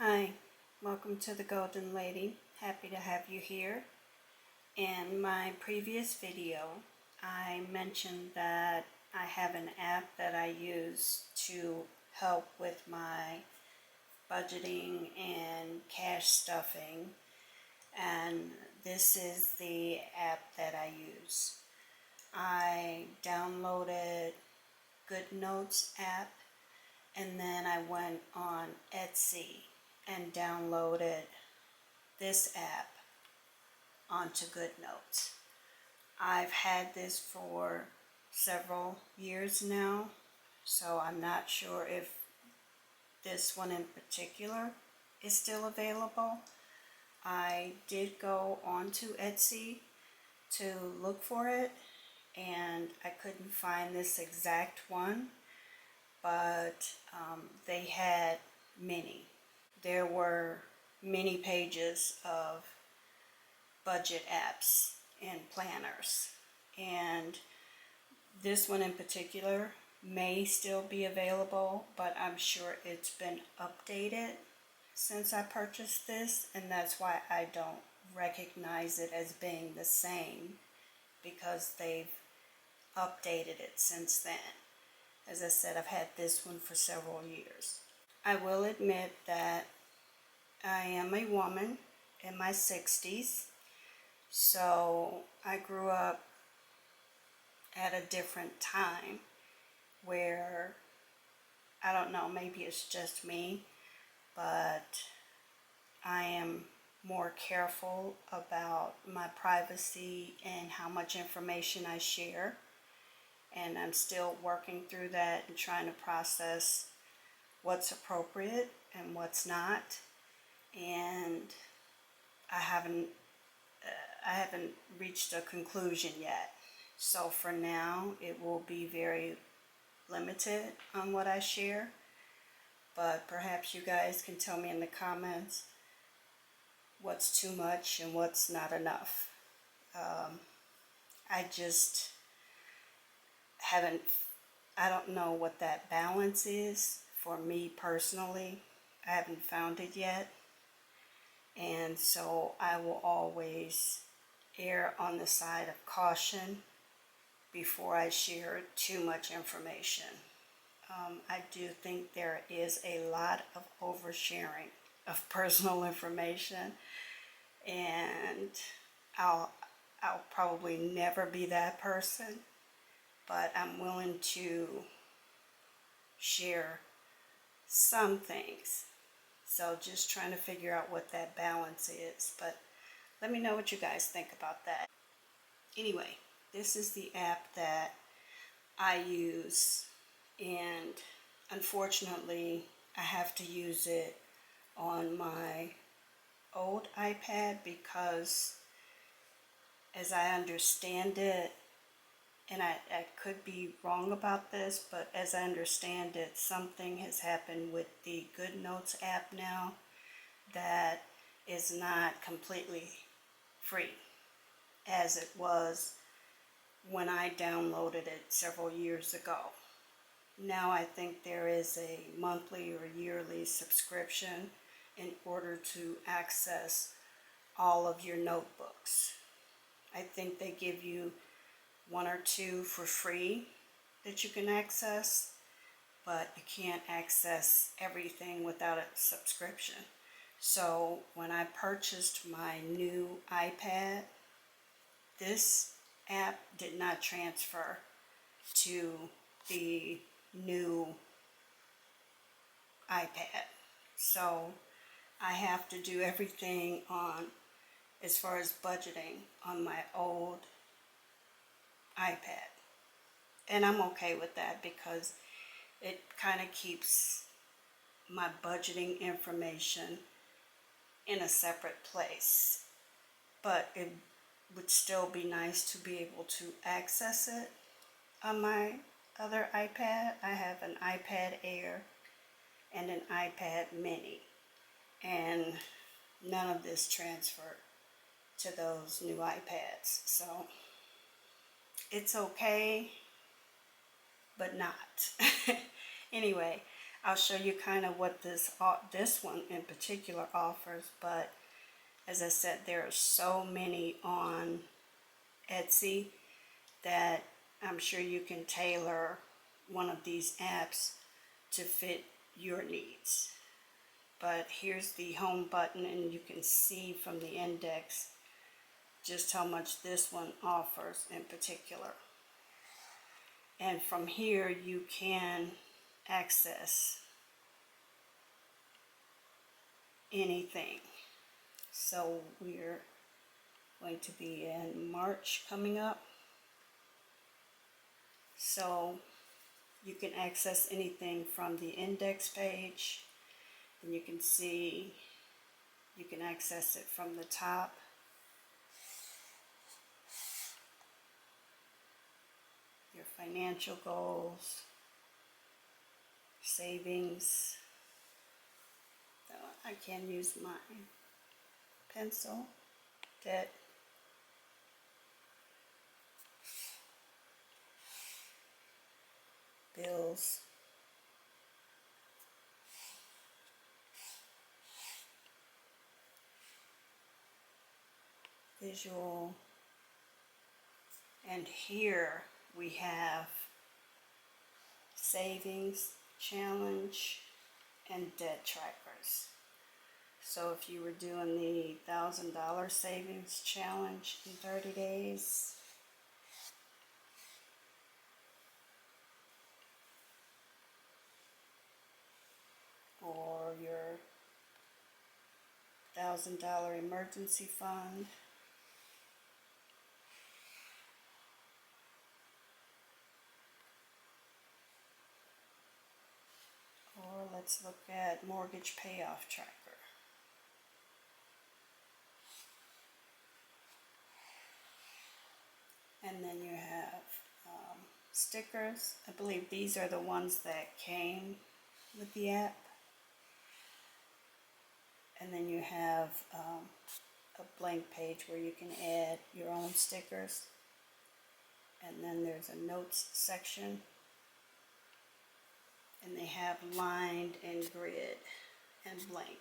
Hi, welcome to the Golden Lady. Happy to have you here. In my previous video, I mentioned that I have an app that I use to help with my budgeting and cash stuffing, and this is the app that I use. I downloaded GoodNotes app, and then I went on Etsy and downloaded this app onto GoodNotes. I've had this for several years now, so I'm not sure if this one in particular is still available. I did go onto Etsy to look for it, and I couldn't find this exact one, but they had many. There were many pages of budget apps and planners, and this one in particular may still be available, but I'm sure it's been updated since I purchased this, and that's why I don't recognize it as being the same, because they've updated it since then. As I said, I've had this one for several years. I will admit that I am a woman in my 60s, so I grew up at a different time where, I don't know, maybe it's just me, but I am more careful about my privacy and how much information I share. And I'm still working through that and trying to process what's appropriate and what's not. And I haven't reached a conclusion yet. So for now, it will be very limited on what I share. But perhaps you guys can tell me in the comments what's too much and what's not enough. I just I don't know what that balance is for me personally. I haven't found it yet. And so I will always err on the side of caution before I share too much information. I do think there is a lot of oversharing of personal information, and I'll probably never be that person, but I'm willing to share some things. So just trying to figure out what that balance is. But let me know what you guys think about that. Anyway, this is the app that I use, and unfortunately I have to use it on my old iPad because, as I understand it, and I could be wrong about this, but as I understand it, something has happened with the GoodNotes app now that is not completely free as it was when I downloaded it several years ago. Now I think there is a monthly or yearly subscription in order to access all of your notebooks. I think they give you one or two for free that you can access, but you can't access everything without a subscription. So when I purchased my new iPad, this app did not transfer to the new iPad. So I have to do everything on, as far as budgeting, on my old iPad. And I'm okay with that because it kind of keeps my budgeting information in a separate place. But it would still be nice to be able to access it on my other iPad. I have an iPad Air and an iPad Mini, and none of this transferred to those new iPads. So it's okay, but not. Anyway, I'll show you kind of what this one in particular offers, but as I said, there are so many on Etsy that I'm sure you can tailor one of these apps to fit your needs. But here's the home button, and you can see from the index just how much this one offers in particular. And from here you can access anything. So we're going to be in March coming up. So you can access anything from the index page, and you can see you can access it from the top. Your financial goals, savings. So I can use my pencil, debt, bills, visual, and here we have savings, challenge, and debt trackers. So if you were doing the $1,000 savings challenge in 30 days, or your $1,000 emergency fund, or let's look at mortgage payoff tracker. And then you have stickers. I believe these are the ones that came with the app. And then you have a blank page where you can add your own stickers. And then there's a notes section. And they have lined and grid and blank.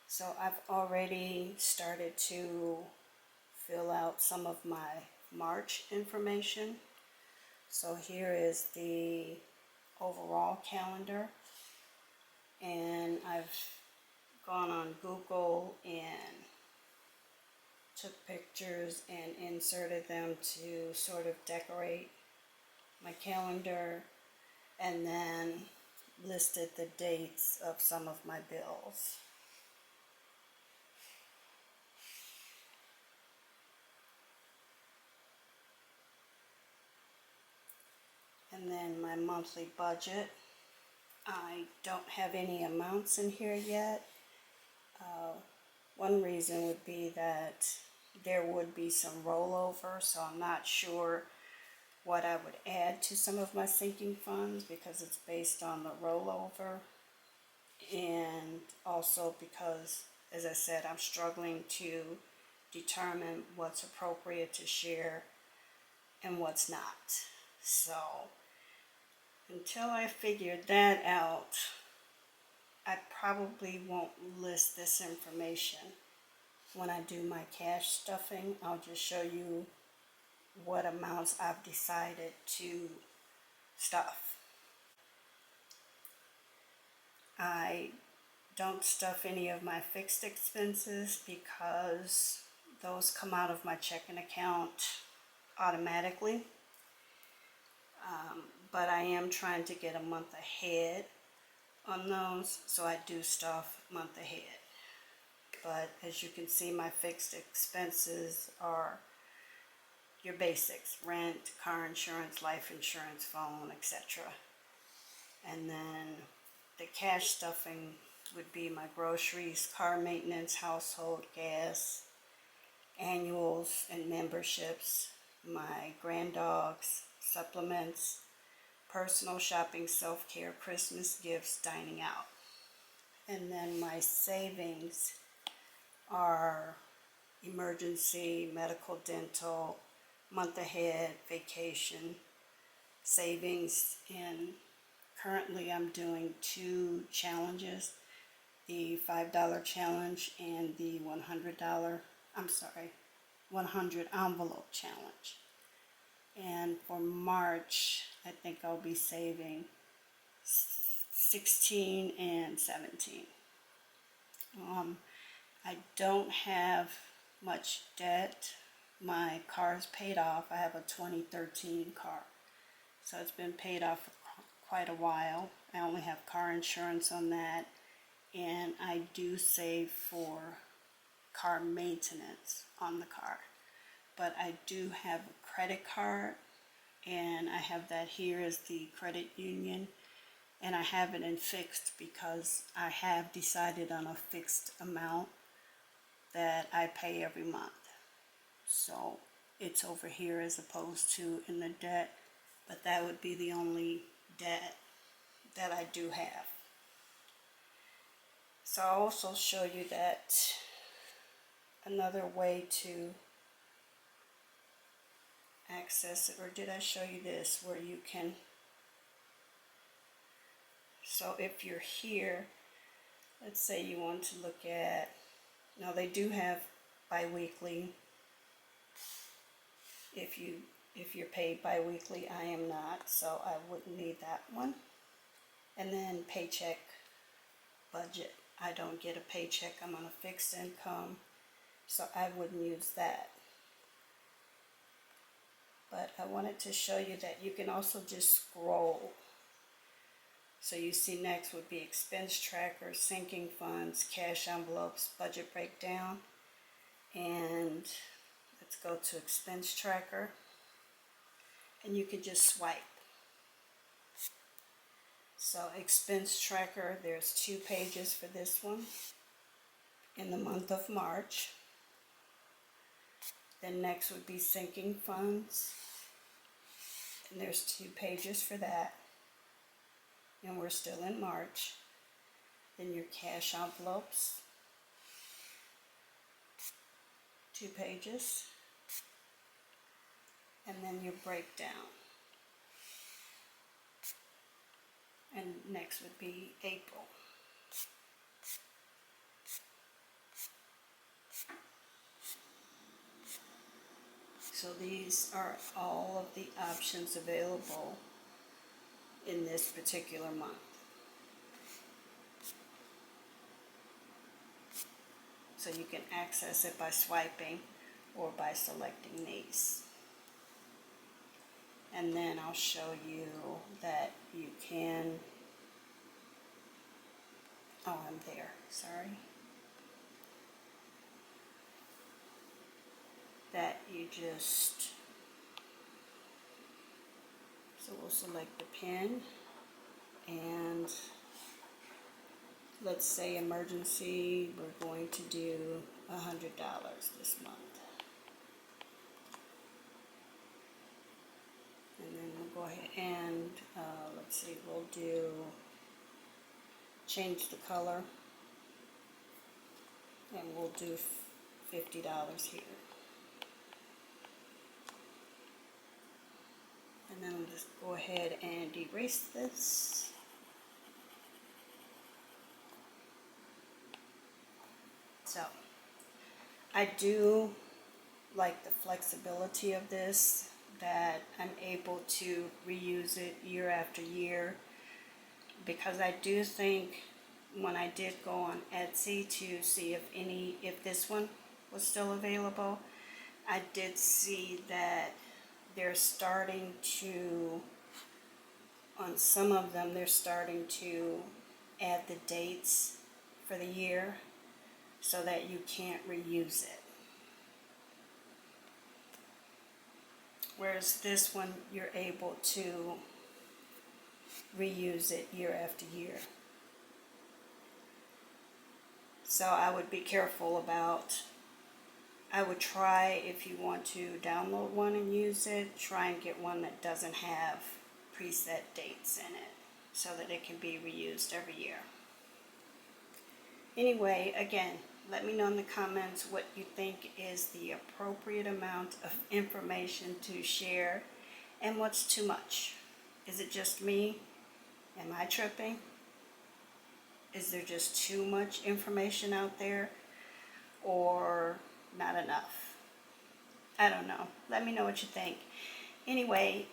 So I've already started to fill out some of my March information. So here is the overall calendar, and I've gone on Google and took pictures and inserted them to sort of decorate my calendar, and then listed the dates of some of my bills. And then my monthly budget. I don't have any amounts in here yet. One reason would be that there would be some rollover, so I'm not sure what I would add to some of my sinking funds because it's based on the rollover, and also because, as I said, I'm struggling to determine what's appropriate to share and what's not. So until I figure that out, I probably won't list this information. When I do my cash stuffing, I'll just show you what amounts I've decided to stuff. I don't stuff any of my fixed expenses because those come out of my checking account automatically. But I am trying to get a month ahead on those, so I do stuff month ahead. But as you can see, my fixed expenses are your basics: rent, car insurance, life insurance, phone, etc. And then the cash stuffing would be my groceries, car maintenance, household gas, annuals and memberships, my grand dogs, supplements, personal shopping, self-care, Christmas gifts, dining out. And then my savings are emergency, medical, dental, month ahead, vacation, savings, and currently I'm doing two challenges, the $5 challenge and the $100, 100 envelope challenge. And for March, I think I'll be saving 16 and 17. I don't have much debt. My car is paid off. I have a 2013 car, so it's been paid off for quite a while. I only have car insurance on that, and I do save for car maintenance on the car. But I do have a credit card, and I have that here as the credit union, and I have it in fixed because I have decided on a fixed amount that I pay every month. So it's over here as opposed to in the debt, but that would be the only debt that I do have. So I'll also show you that another way to access it, or did I show you this where you can, so if you're here, let's say you want to look at, now they do have bi-weekly. If you're paid bi-weekly, I am not, so I wouldn't need that one. And then paycheck budget. I don't get a paycheck, I'm on a fixed income, so I wouldn't use that. But I wanted to show you that you can also just scroll. So you see next would be expense tracker, sinking funds, cash envelopes, budget breakdown, and let's go to expense tracker, and you can just swipe. So expense tracker, there's 2 pages for this one in the month of March. Then next would be sinking funds, and there's 2 pages for that, and we're still in March. Then your cash envelopes, 2 pages, and then your breakdown. And next would be April. So these are all of the options available in this particular month. So you can access it by swiping or by selecting these. And then I'll show you that you can, oh, I'm there, sorry. That you just, so we'll select the pin, and let's say emergency, we're going to do $100 this month. And then we'll go ahead and, let's see, we'll do, change the color, and we'll do $50 here. And then I'll just go ahead and erase this. So, I do like the flexibility of this, that I'm able to reuse it year after year, because I do think when I did go on Etsy to see if this one was still available, I did see that they're starting to, on some of them, they're starting to add the dates for the year so that you can't reuse it. Whereas this one, you're able to reuse it year after year. So I would be careful about, I would try, if you want to download one and use it, try and get one that doesn't have preset dates in it so that it can be reused every year. Anyway, again, Let me know in the comments what you think is the appropriate amount of information to share and what's too much. Is it just me? Am I tripping? Is there just too much information out there or not enough? I don't know. Let me know what you think. Anyway,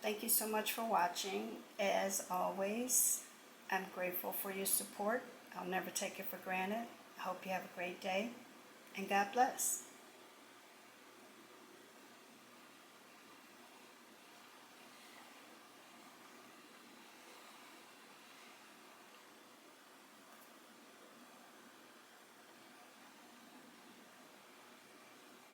thank you so much for watching. As always, I'm grateful for your support. I'll never take it for granted. I hope you have a great day, and God bless.